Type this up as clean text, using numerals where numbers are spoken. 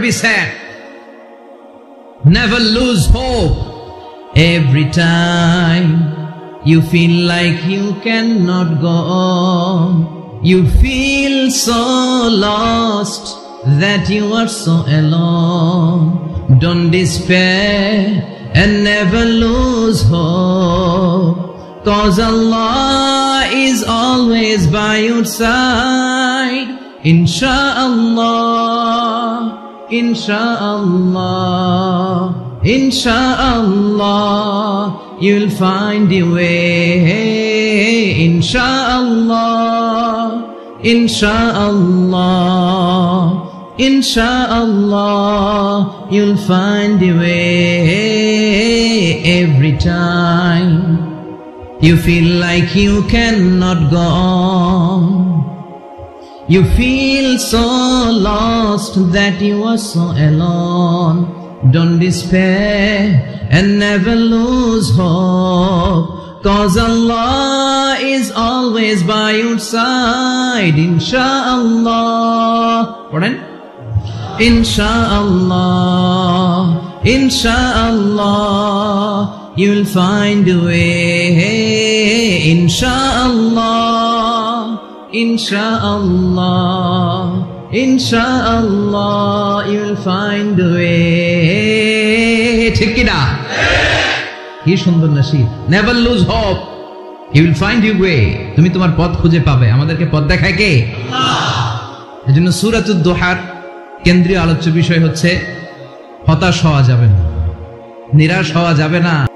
be sad. Never lose hope. Every time you feel like you cannot go on, you feel so lost that you are so alone. Don't despair and never lose hope, 'cause Allah is always by your side. Insha'Allah, Insha'Allah, Insha'Allah, you'll find a way. Insha'Allah, Insha'Allah, Insha'Allah, you'll find a way. Every time you feel like you cannot go on, you feel so lost that you are so alone. Don't despair and never lose hope, 'cause Allah is always by your side. Insha'Allah, Insha'Allah, Insha'Allah, you'll find a way. Insha'Allah, Insha'Allah, Insha'Allah, you'll find a way. ঠিক কি না? কি সুন্দর nasheed. Never lose hope, you will find your way. তুমি তোমার পথ খুঁজে পাবে। আমাদেরকে পথ দেখায় কে? আল্লাহ। এজন্য সূরাতুদ দুহার কেন্দ্রীয় আলোচ্য বিষয় হচ্ছে হতাশ হওয়া যাবে না, নিরাশ হওয়া যাবে না।